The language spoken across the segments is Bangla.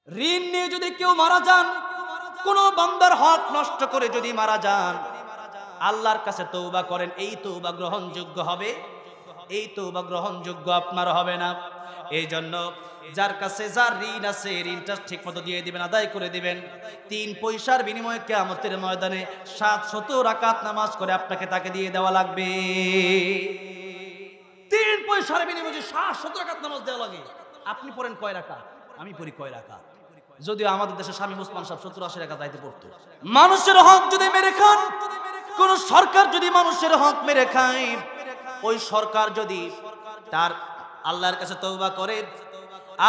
ঋণ নিয়ে যদি কেউ মারা যান, কোন বান্দার হক নষ্ট করে যদি মারা যান, আল্লাহর কাছে তওবা করেন, এই তওবা গ্রহণযোগ্য হবে, এই তওবা গ্রহণযোগ্য আপনার হবে না। এই জন্য যার কাছে যার ঋণ আছে ঋণটা ঠিক মতো দিয়ে দিবেন, আদায় করে দিবেন। 3 পয়সার বিনিময়ে কিয়ামতের ময়দানে 700 রাকাত নামাজ করে আপনাকে তাকে দিয়ে দেওয়া লাগবে। 3 পয়সার বিনিময়ে 700 রাকাত নামাজ দেওয়া লাগে। আপনি পড়েন কয় রাকাত, আমি পড়ি কয় রাকাত? যদিও আমাদের দেশে স্বামী ওসমান সাহেব 70-80 রাকাত যাইতে পড়তো। মানুষের হক যদি মেরে খান, কোন সরকার যদি মানুষের হক মেরে খায়, ওই সরকার যদি তার আল্লাহর কাছে তওবা করে,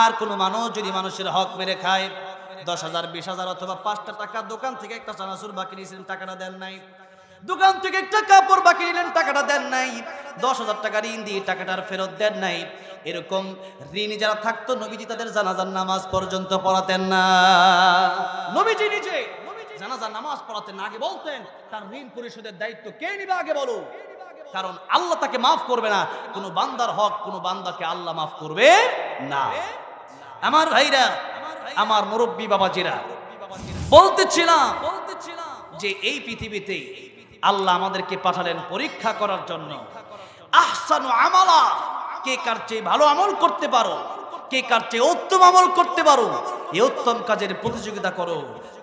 আর কোন মানুষ যদি মানুষের হক মেরে খায়, 10,000 20,000 অথবা 5টা টাকা, দোকান থেকে একটা চানাচুর বাকি নিয়েছিলেন, টাকাটা দেন নাই, দোকান থেকে একটা কাপড় বাকি নিলেন, টাকাটা দেন নাই, 10,000 টাকা ঋণ দিয়ে টাকাটার ফেরত দেন নাই, এরকম ঋণী যারা থাকতো নবীজি তাদের জানাজার নামাজ পর্যন্ত পড়াতেন না। নবীজি নিজে জানাজার নামাজ পড়াতেন না, আগে বলতেন তার ঋণ পরিশোধের দায়িত্ব কে নিবে আগে বলো, কারণ আল্লাহ তাকে মাফ করবে না। কোন বান্দার হক কোন বান্দাকে আল্লাহ মাফ করবে না। আমার ভাইরা, আমার মুরব্বী বাবাজিরা, বলতেছিলাম যে এই পৃথিবীতে আল্লাহ আমাদেরকে পাঠালেন পরীক্ষা করার জন্য। আহসানু আমালা, কে কার চেয়ে ভালো আমল করতে পারো, কে কার চেয়ে উত্তম আমল করতে পারো, এই উত্তম কাজের প্রতিযোগিতা করো,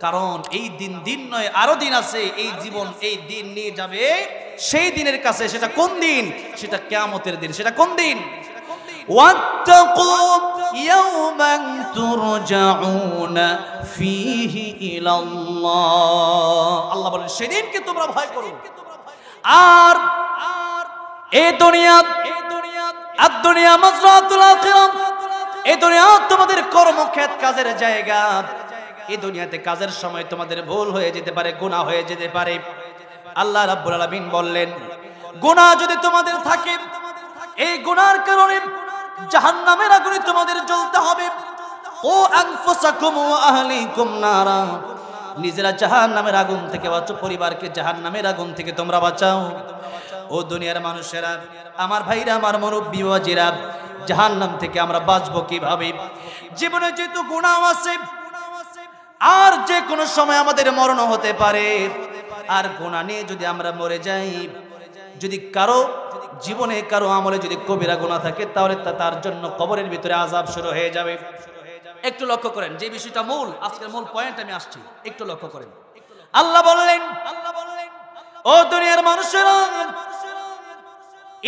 কারণ এই দিন নয়, আরো দিন আছে। এই জীবন এই দিন নিয়ে যাবে সেই দিনের কাছে। সেটা কোন দিন? সেটা কিয়ামতের দিন। সেটা কোন দিন? ওয়াত্তাকু ইয়াওমান তুরজাউনা ফীহি ইলাল্লাহ। আল্লাহ বলেন সেদিনকে তোমরা ভয় করো। আর এই দুনিয়া আদ-দুনিয়া মাজরাতুল আখিরাহ, এই দুনিয়া তোমাদের কর্মক্ষেত্র, কাজের জায়গা। এই দুনিয়াতে কাজের সময় তোমাদের ভুল হয়ে যেতে পারে, গুনাহ হয়ে যেতে পারে। আল্লাহ রাব্বুল আলামিন বললেন গুনাহ যদি তোমাদের থাকে, এই গুনার কারণে জাহান্নামের আগুনে তোমাদের জ্বলতে হবে। ও আনফুসাকুম ওয়া আহলিকুম নারা, নিজেরা জাহান্নামের আগুন থেকে বাঁচো, পরিবারকে জাহান্নামের আগুন থেকে তোমরা বাঁচাও। ও দুনিয়ার মানুষেরা, আমার ভাইরা, আমার মুরব্বী বাবাজিরা, জাহান্নাম থেকে আমরা বাঁচবো কিভাবে? জীবনে যেহেতু গুনাহ আছে, আর যে কোনো সময় আমাদের মরণ হতে পারে, আর গুনাহ নিয়ে যদি আমরা মরে যাই, যদি কারো জীবনে কারো আমলে যদি কবিরা গুনাহ থাকে, তাহলে তার জন্য কবরের ভিতরে আযাব শুরু হয়ে যাবে। একটু লক্ষ্য করেন, যে বিষয়টা মূল, আজকের মূল পয়েন্ট আমি আসছি, একটু লক্ষ্য করেন। আল্লাহ বললেন ও দুনিয়ার মানুষেরা,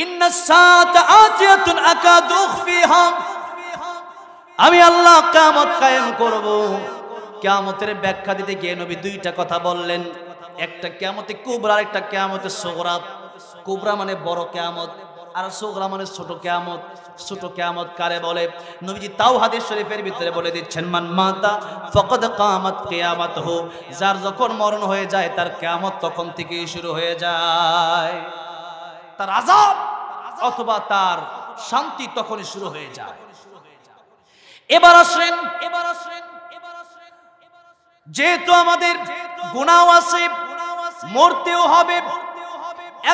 ইন্নাস সাআতা আতিয়াতুন আকাদু উখফিহা, আমি আল্লাহ কিয়ামত কায়েম করব। কিয়ামতের ব্যাখ্যা দিতে গিয়ে নবী 2টা কথা বললেন, একটা কিয়ামতে কুবরা, একটা কিয়ামতে সুগরা। কুবরা মানে বড় কিয়ামত, আর সুগরা মানে ছোট কিয়ামত। ছোট কিয়ামত কারে বলে? নবীজি তাও হাদিস শরীফের ভিতরে বলে দিচ্ছেন, মান মাতা ফাকাদ কামাত কিয়ামাতুহু, যার যখন মরণ হয়ে যায় তার কিয়ামত তখন থেকেই শুরু হয়ে যায়। তার আযাব অথবা তার শান্তি তখনই শুরু হয়ে যায়। এবার আসেন, যেহেতু আমাদের গুনাহ আছে, মরতেও হবে।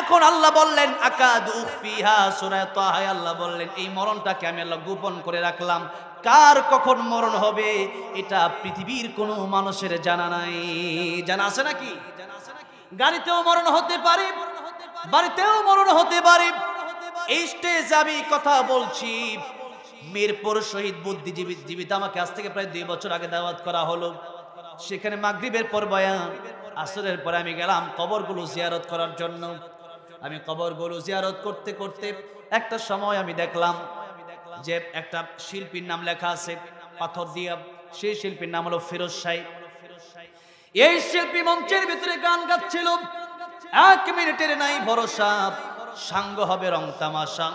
এখন আল্লাহ বললেন আকাদু উখফিহা, সূরা তাহা আল্লাহ বললেন এই মরণটাকে আমি আল্লাহ গোপন করে রাখলাম। কার কখন মরণ হবে এটা পৃথিবীর কোনো মানুষের জানা নাই। জানা আছে নাকি? গাড়িতেও মরণ হতে পারে, বাড়িতেও মরণ হতে পারে। এই স্টেজে আমি কথা বলছি, মিরপুর শহীদ বুদ্ধিজীবী জীবিত আমাকে আজ থেকে প্রায় 2 বছর আগে দাওয়াত করা হলো। সেখানে মাগরিবের পর বয়ান, আসরের পরে আমি গেলাম কবরগুলো জিয়ারত করার জন্য। আমি কবরগুলো জিয়ারত করতে করতে একটা সময় আমি দেখলাম যে একটা শিল্পীর নাম লেখা আছে পাথর দিয়া, সেই শিল্পীর নাম হলো ফিরোজ শাহ। এই শিল্পী মঞ্চের ভিতরে গান গাচ্ছিল, 1 মিনিটের নাই ভরসা, সাঙ্গ হবে রং তামাশা,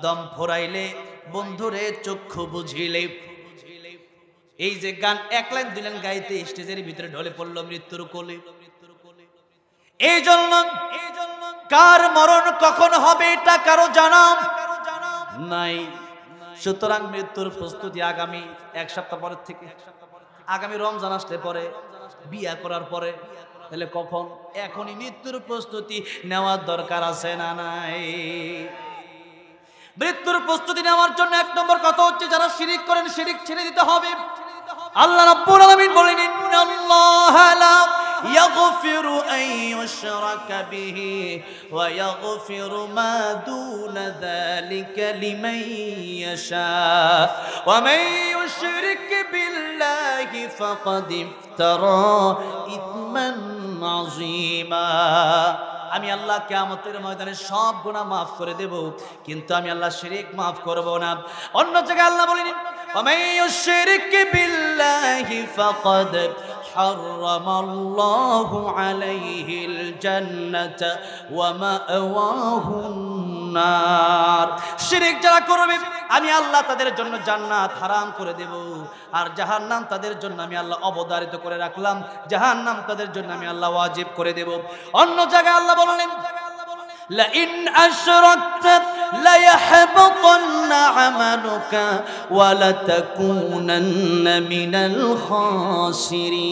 দম ফুরাইলে বন্ধুরে চক্ষু বুঝিলে। এই যে গান 1 লাইন 2 লাইন গাইতে স্টেজের ভিতরে ঢলে পড়লো মৃত্যুর কোলে। এই জন্য কার মরণ কখন হবে এটা কারো জানা নাই। সুতরাং মৃত্যুর প্রস্তুতি আগামী 1 সপ্তাহ পরের থেকে, আগামী রমজান আসলে পরে, বিয়া করার পরে, তাহলে কখন? এখনই মৃত্যুর প্রস্তুতি নেওয়ার দরকার আছে না নাই? মৃত্যুর প্রস্তুতি নেওয়ার জন্য 1 নম্বর কথা হচ্ছে, যারা শিরিক করেন শিরিক ছেড়ে দিতে হবে। আল্লাহ রাব্বুল আলামিন বলেন ইন্নাল্লাহা লা ইয়াগফিরু আন ইউশরাকা বিহি ওয়া ইয়াগফিরু মা দুনা যালিকা লিমান ইয়াশা ওয়া মান ইউশরিক বিল্লাহি ফাকাদ ইফতারা ইসমান আযীমা। আমি আল্লাহ কিয়ামতের ময়দানে সব গুনাহ maaf করে দেব, কিন্তু আমি আল্লাহ শিরক maaf করব না। অন্য জায়গায় আল্লাহ বলেন ومن يشرك بالله فقد حرم الله عليه الجنة ومأواه النار। শিরক যারা করবে আমি আল্লাহ তাদের জন্য জান্নাত হারাম করে দেব, আর জাহান্নাম তাদের জন্য আমি আল্লাহ অবধারিত করে রাখলাম, জাহান্নাম তাদের জন্য আমি আল্লাহ ওয়াজিব করে দেব। অন্য জায়গায় আল্লাহ বললেন لئن أشركت ليحبطن عملك ولتكونن من الخاسرين।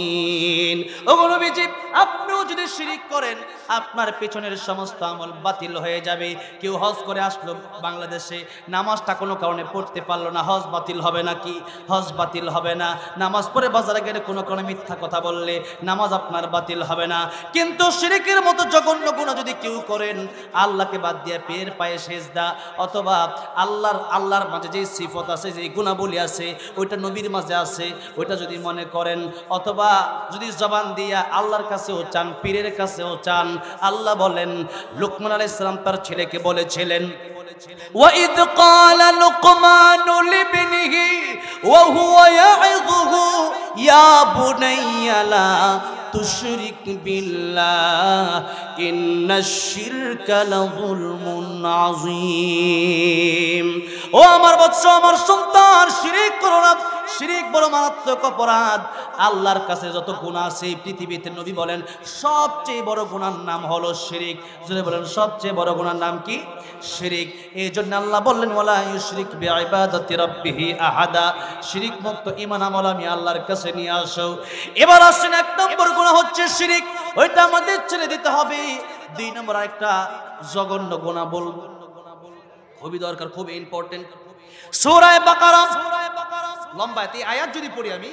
ওগো নবীজি, আপনিও যদি শিরক করেন আপনার পেছনের সমস্ত আমল বাতিল হয়ে যাবে। কেউ হজ করে আসলো বাংলাদেশে, নামাজটা কোনো কারণে পড়তে পারলো না, হজ বাতিল হবে নাকি? হজ বাতিল হবে না। নামাজ পড়ে বাজারে গেলে কোনো কারণে মিথ্যা কথা বললে নামাজ আপনার বাতিল হবে না। কিন্তু শিরকের মতো জঘন্য গুনাহ যদি কেউ করেন, আল্লাহকে বাদ দিয়ে পীরের পায়ে সেজদা অথবা আল্লাহর মাঝে যে সিফত আছে, যে গুণাবলী আছে, ওইটা নবীর মাঝে আছে, ওইটা যদি মনে করেন, অথবা যদি জবান দিয়া আল্লাহর কাছেও চান, পীরের কাছেও চান, আল্লাহ বলেন লুকমান আলাইহিস সালাম তার ছেলেকে বলেছিলেন وَإِذْ قَالَ لُقْمَانُ لِابْنِهِ وَهُوَ يَعِظُهُ يَا بُنَيَّ لَا تُشْرِكْ بِاللَّهِ إِنَّ الشِّرْكَ لَظُلْمٌ عَظِيمٌ। ও আমার বৎস, আমার সন্তান, শিরক করো না। শিরক বড় মারাত্মক অপরাধ। আল্লাহর কাছে যত গুনাহ আছে পৃথিবীতে, নবী বলেন সবচেয়ে বড় গুনার নাম হলো শিরক। যদি বলেন সবচেয়ে বড় গুনার নাম কি? শিরক। এই জন্য আল্লাহ বললেন ওয়ালা ইউশরিক বিইবাদাতি রাব্বিহি আহাদা। শিরক মুক্ত ঈমান আমল আমি আল্লাহর কাছে নিয়ে আসো। এবার আসেন, এক নম্বর গুনাহ হচ্ছে শিরক, ওইটা আমাদের ছেড়ে দিতে হবে। দুই নম্বর আরেকটা জঘন্য গুনাহ বলবো, খুবই দরকার, খুব ইম্পর্টেন্ট। সূরা বাকারা, লম্বা এই আয়াত যদি পড়ি আমি,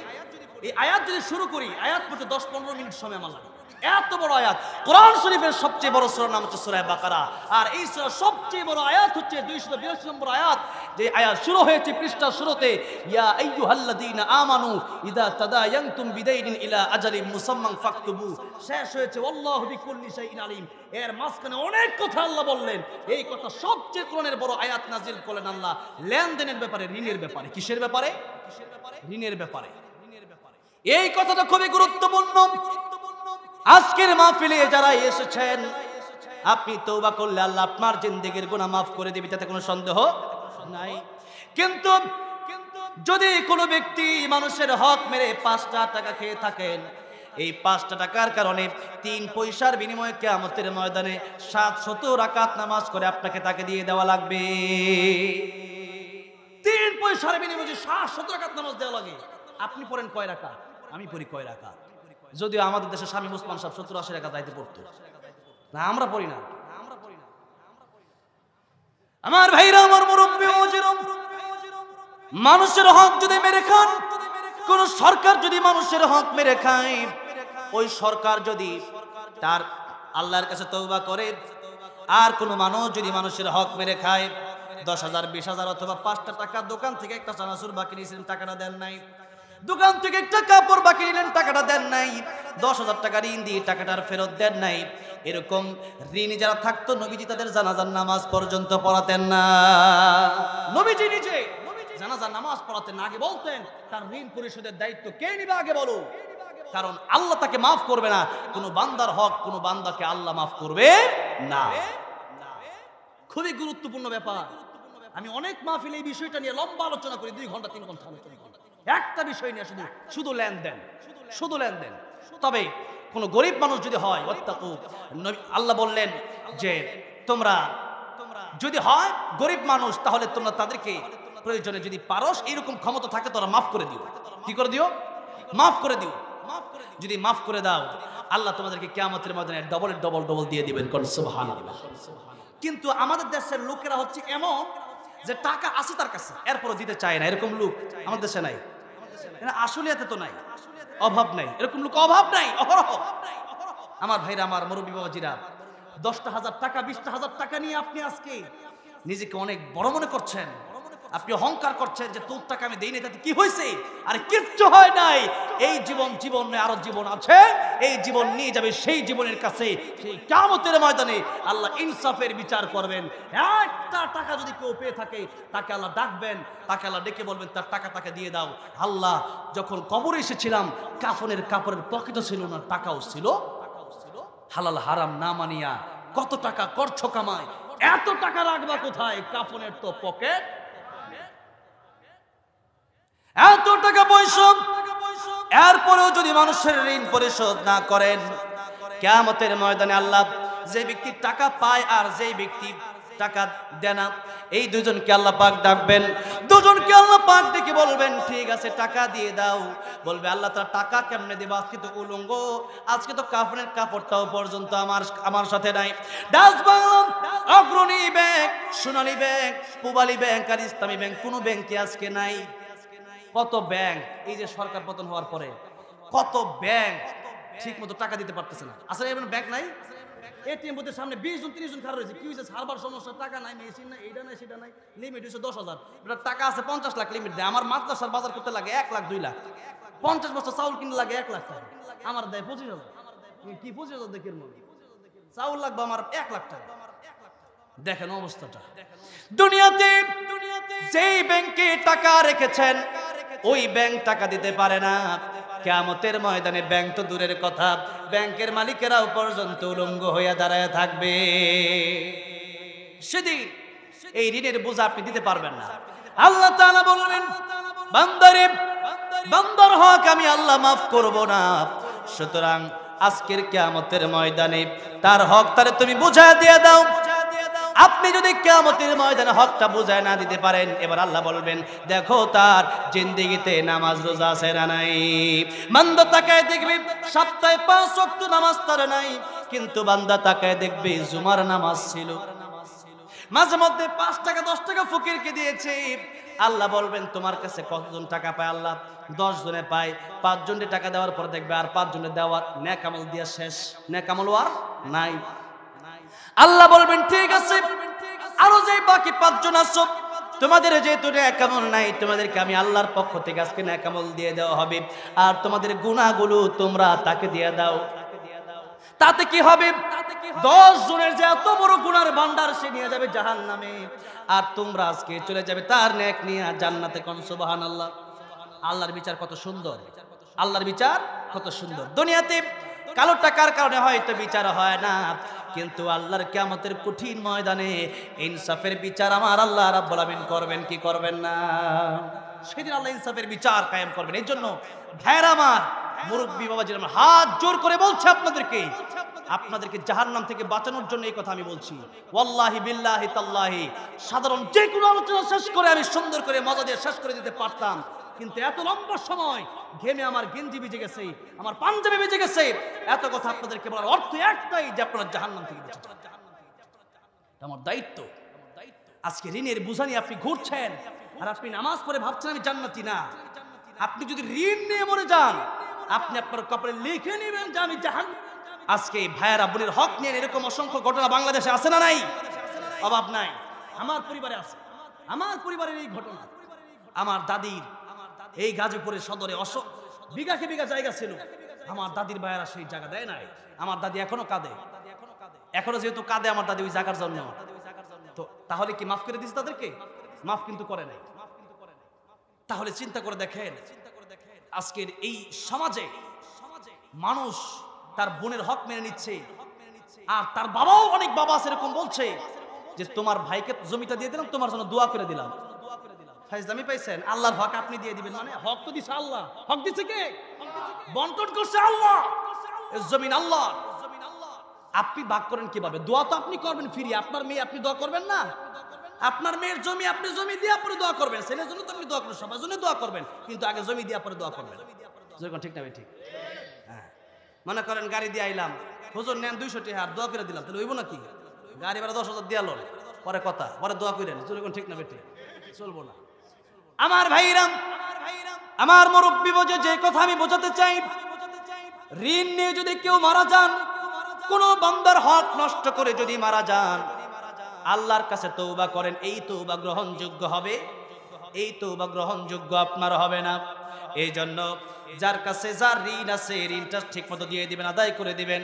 এই আয়াত যদি শুরু করি, আয়াত পড়তে 10-15 মিনিট সময় আমার লাগে। এত বড় আয়াত। কোরআন শরীফের সবচেয়ে বড় সূরার নাম হচ্ছে সূরা বাকারা, আর এই সূরার সবচেয়ে বড় আয়াত হচ্ছে 282 নম্বর আয়াত। যে আয়াত শুরু হয়েছে পৃষ্ঠার শুরুতে, ইয়া আইয়ুহাল্লাযীনা আমানু ইযা তাদায়ানতুম বিদাইনিন ইলা আজালিন মুসাম্মান ফাকতুবু, শেষ হয়েছে আল্লাহু বিকুল্লি শাইইন আলিম। এর মাঝখানে অনেক কথা আল্লাহ বললেন। এই কথা সবচেয়ে কোরআনের বড় আয়াত নাজিল করলেন আল্লাহ লেনদেনের ব্যাপারে, ঋণের ব্যাপারে। কিসের ব্যাপারে? ঋণের ব্যাপারে। এই কথাটা খুবই গুরুত্বপূর্ণ। আজকের মাহফিলে যারা এসেছেন, আপনি তওবা করলে আল্লাহ আপনার জিন্দেগির গুনাহ মাফ করে দিবে, তাতে কোনো সন্দেহ নাই। কিন্তু যদি কোনো ব্যক্তি মানুষের হক মেরে 5টা টাকা খেয়ে থাকেন, এই 5টা টাকার কারণে 3 পয়সার বিনিময়ে কিয়ামতের ময়দানে 700 রাকাত নামাজ করে আপনাকে তাকে দিয়ে দেওয়া লাগবে। 3 পয়সার বিনিময়ে 700 রাকাত নামাজ দেওয়া লাগে। আপনি পড়েন কয় রাকাত? আমি পড়ি কয় রাকাত? যদিও আমাদের দেশে স্বামী ওসমান সাহেব 70-80 রাকাত যাইতে পড়তো না, আমরা পড়ি না। আমার ভাইরা, আমার মুরব্বি ওজিরম, মানুষের হক যদি মেরে খান, কোন সরকার যদি মানুষের হক মেরে খায়, ওই সরকার যদি তার আল্লাহর কাছে তওবা করে, আর কোন মানুষ যদি মানুষের হক মেরে খায়, 10,000, 20,000 অথবা 5টা টাকা, দোকান থেকে একটা চানাচুর বাকি নিয়েছিলেন, টাকাটা দেন নাই, দোকান থেকে একটা কাপড় বাকি নিলেন, টাকাটা দেন নাই, 10,000 টাকা ঋণ দিয়ে টাকাটার ফেরত দেন নাই, এরকম ঋণী যারা থাকতো নবীজি তাদের জানাজার নামাজ পর্যন্ত পড়াতেন না। নবীজি নিজে জানাজার নামাজ পড়াতেন না। আগে বলতেন তার ঋণ পরিশোধের দায়িত্ব কে নিবে, আগে বলো, কারণ আল্লাহ তাকে মাফ করবে না। কোন বান্দার হক কোন বান্দাকে আল্লাহ মাফ করবে না। খুবই গুরুত্বপূর্ণ ব্যাপার। আমি অনেক মাহফিলে এই বিষয়টা নিয়ে লম্বা আলোচনা করি, 2 ঘন্টা 3 ঘন্টা আলোচনা করি একটা বিষয় নিয়ে, শুধু লেনদেন, শুধু লেনদেন। তবে কোন গরিব মানুষ যদি হয়, আল্লাহ বললেন যে তোমরা যদি হয় গরিব মানুষ, তাহলে তোমরা তাদেরকে প্রয়োজনে যদি পারস, এরকম ক্ষমতা থাকে, তোমরা মাফ করে দিও। কি করে দিও? মাফ করে দিও। যদি মাফ করে দাও, আল্লাহ তোমাদেরকে কিয়ামতের ময়দানে ডবল ডবল দিয়ে দিবেন। সুবহানাল্লাহ। কিন্তু আমাদের দেশের লোকেরা হচ্ছে এমন যে টাকা আছে তার কাছে, এরপরও দিতে চায় না, এরকম লোক আমাদের দেশে নাই। আসলে এতে তো নাই, অভাব নাই, এরকম লোক অভাব নাই, অহরহ। আমার ভাইরা, আমার মুরব্বী বাবাজিরা, 10,000 টাকা 20,000 টাকা নিয়ে আপনি আজকে নিজেকে অনেক বড় মনে করছেন, আপনি অহংকার করছেন যে তোর টাকা আমি দেই না, তাতে কি হয়েছে? আরে কিচ্ছু হয় নাই। এই জীবন জীবন নয়, আরো জীবন আছে। এই জীবন নিয়ে যাবে সেই জীবনের কাছে, সেই কিয়ামতের ময়দানে আল্লাহ ইনসাফের বিচার করবেন। একটা টাকা যদি কেউ পেয়ে থাকে, তাকে আল্লাহ ডাকবেন, তাকে আল্লাহ ডেকে বলবেন তার টাকা তাকে দিয়ে দাও। আল্লাহ, যখন কবরে এসেছিলাম কাফনের কাপড়ের পকেটও ছিল না, টাকাও ছিল। হালাল হারাম না মানিয়া কত টাকা করছো কামায়, এত টাকা রাখবা কোথায়? কাফনের তো পকেট। এত টাকা পয়সা, এরপরেও যদি মানুষের ঋণ পরিশোধ না করেন, কিয়ামতের ময়দানে আল্লাহ যে ব্যক্তি টাকা পায় আর যে ব্যক্তি টাকা দেয় না, এই দুজনকে আল্লাহ পাক ডাকবেন। দুজনকে আল্লাহ পাক ডেকে বলবেন ঠিক আছে টাকা দিয়ে দাও। বলবে আল্লাহ তাআলা টাকা কেমনে দেব? আজকে তো উলঙ্গ, আজকে তো কাফনের কাপড়টাও পর্যন্ত আমার সাথে নাই। ডাচ বাংলা, অগ্রণী ব্যাংক, সোনালী ব্যাংক, পূবালী ব্যাংক আর ইসলামী ব্যাংক, কোনো ব্যাংকে আজকে নাই। কত ব্যাংক এই যে সরকার পতন হওয়ার পরে কত ব্যাংক ঠিক মতো টাকা দিতে পারতেছে না। আসলে এমন ব্যাংক নাই। এটিএম বুথের সামনে 20 জন 30 জন খাড়া রয়েছে। কি হয়েছে? সার্ভার সমস্যা, টাকা নাই, মেশিন নাই, এইটা নাই সেটা নাই, লিমিট হচ্ছে 10,000। এটা টাকা আছে 50 লাখ লিমিট দেয়। আমার মাদ্রাসার বাজার করতে লাগে 1 লাখ 2 লাখ, 50 বছর চাউল কিনতে লাগে 1 লাখ টাকা, আমার দেয় 25,000। কি 25,000 দেখের মনে চাউল লাগবে আমার 1 লাখ টাকা। দেখেন অবস্থাটা। দুনিয়াতে যেই ব্যাংকে টাকা রেখেছেন ওই ব্যাংক টাকা দিতে পারে না। কিয়ামতের ময়দানে ব্যাংক তো দূরের কথা, ব্যাংকের মালিকেরাও পর্যন্ত উলঙ্গ হইয়া দাঁড়ায় থাকবে। সেদিন এই ঋণের বোঝা আপনি দিতে পারবেন না। আল্লাহ তাআলা বলবেন বান্দারে, বান্দার হক আমি আল্লাহ মাফ করব না। সুতরাং আজকের কিয়ামতের ময়দানে তার হক তারে তুমি বুঝা দিয়ে দাও। আপনি যদি কিয়ামতের ময়দানে হকটা বুঝায় না দিতে পারেন, এবার আল্লাহ বলবেন দেখো তার জিন্দেগিতে নামাজ রোজা আছে না নাই। বান্দা তাকায় দেখবে সপ্তাহে 5 ওয়াক্ত নামাজ তার নাই, কিন্তু বান্দা তাকায় দেখবে জুমার নামাজ ছিল। মাঝে মধ্যে 5 টাকা 10 টাকা ফকিরকে দিয়েছে। আল্লাহ বলবেন তোমার কাছে কতজন টাকা পায়? আল্লাহ 10 জনে পায়। 5 জনের টাকা দেওয়ার পর দেখবে আর 5 জনের দেওয়ার নেক আমল দিয়া শেষ, নেক আমল আর নাই। আল্লাহ বলবেন ঠিক আছে, আরো যে বাকি 5 জন আছো তোমাদের যেহেতু নেক আমল নাই, তোমাদেরকে আমি আল্লাহর পক্ষ থেকে আজকে নেক আমল দিয়ে দেওয়া হবে, আর তোমাদের গুনাহগুলো তোমরা তাকে দিয়ে দাও। তাতে কি হবে? 10 জনের যে এত বড় গুনার ভান্ডার সে নিয়ে যাবে জাহান্নামে, আর তোমরা আজকে চলে যাবে তার নেক নিয়ে জান্নাতে। কোন সুবহানাল্লাহ। আল্লাহর বিচার কত সুন্দর, আল্লাহর বিচার কত সুন্দর। দুনিয়াতে কালো টাকার কারণে হয়তো বিচার হয় না, কিন্তু আল্লাহর কিয়ামতের কঠিন ময়দানে ইনসাফের বিচার আমার আল্লাহ রাব্বুল আমিন করবেন কি করবেন না? সেদিন আল্লাহ ইনসাফের বিচার কায়েম করবেন। এই জন্য ভাইরা আমার, মুরব্বী বাবাজিরা আমার হাত জোর করে বলছে আপনাদেরকে জাহান্নাম থেকে বাঁচানোর জন্য এই কথা আমি বলছি। ওয়াল্লাহি বিল্লাহি তাল্লাহি সাধারণ যে কোনো আলোচনা শেষ করে আমি সুন্দর করে মজা দিয়ে শেষ করে দিতে পারতাম, কিন্তু এত লম্বা সময় ঘেমে আমার গেঞ্জি ভিজে গেছে, আমার পাঞ্জাবি ভিজে গেছে। এত কথা আপনাদেরকে বলার অর্থ একটাই যে আপনারা জাহান্নাম থেকে বাঁচুন। আমার দায়িত্ব। আজকে ঋণের বোঝা নিয়ে আপনি ঘুরছেন, আর আপনি নামাজ পড়ে ভাবছেন আমি জান্নাতি না। আপনি যদি ঋণ নিয়ে মরে যান, আপনি আপনার কপালে লিখে নেবেন যে আমি জাহান্নাম। আজকে ভাইয়েরা বোনের হক নিয়ে এরকম অসংখ্য ঘটনা বাংলাদেশে আছে না নাই? অভাব নাই। আমার পরিবারে আছে, আমার পরিবারের এই ঘটনা। আমার দাদির এই গাজীপুরের সদরে বিঘাকে বিঘা জায়গা ছিল, আমার দাদির ভাইয়েরা সেই জায়গা দেয় নাই। আমার দাদি এখনো কাঁদে, এখনো যেহেতু কাঁদে আমার দাদি ওই জায়গার জন্য। তো তাহলে কি মাফ করে দিচ্ছে তাদেরকে? মাফ কিন্তু করে নাই। তাহলে চিন্তা করে দেখেন, আজকের এই সমাজে মানুষ তার বোনের হক মেনে নিচ্ছে, আর তার বাবাও, অনেক বাবা আছে এরকম বলছে যে তোমার ভাইকে জমিটা দিয়ে দিলাম, তোমার জন্য দোয়া করে দিলাম। ফাইজলামি পাইছেন? আল্লাহর হক আপনি দিয়ে দিবেন মানে? হক তো দিছে আল্লাহ। হক দিছে কে? বন্টন করছে আল্লাহ। জমিন আল্লাহ, আপনি ভাগ করেন কিভাবে? দোয়া তো আপনি করবেন ফ্রি। আপনার মেয়ে আপনি দোয়া করবেন না? আপনার মেয়ের জমি আপনি জমি দিয়ে আপনি দোয়া করবেন, ছেলের জন্য তো আপনি দোয়া করবেন, সবার জন্য দোয়া করবেন, কিন্তু আগে জমি দিয়ে আপনি দোয়া করবেন। ঠিক না? ঠিক। হ্যাঁ, মনে করেন গাড়ি দিয়ে আইলাম, হুজুর নেন 200 টাকা, আর দোয়া করে দিলাম, তাহলে হইব নাকি? গাড়ি ভাড়া 10,000 দিয়াল, পরে কথা, পরে দোয়া করেন, ঠিক না? ঠিক চলবো না। আমার ভাইরাম, আমার মুরব্বী বোঝে যে কথা আমি বোঝাতে চাই, ঋণ নিয়ে যদি কেউ মারা যান, কোন বান্দার হক নষ্ট করে যদি মারা যান, আল্লাহর কাছে তওবা করেন, এই তওবা গ্রহণযোগ্য হবে, এই তওবা গ্রহণযোগ্য আপনার হবে না। এই জন্য যার কাছে যার ঋণ আছে ঋণটা ঠিক মতো দিয়ে দিবেন, আদায় করে দিবেন।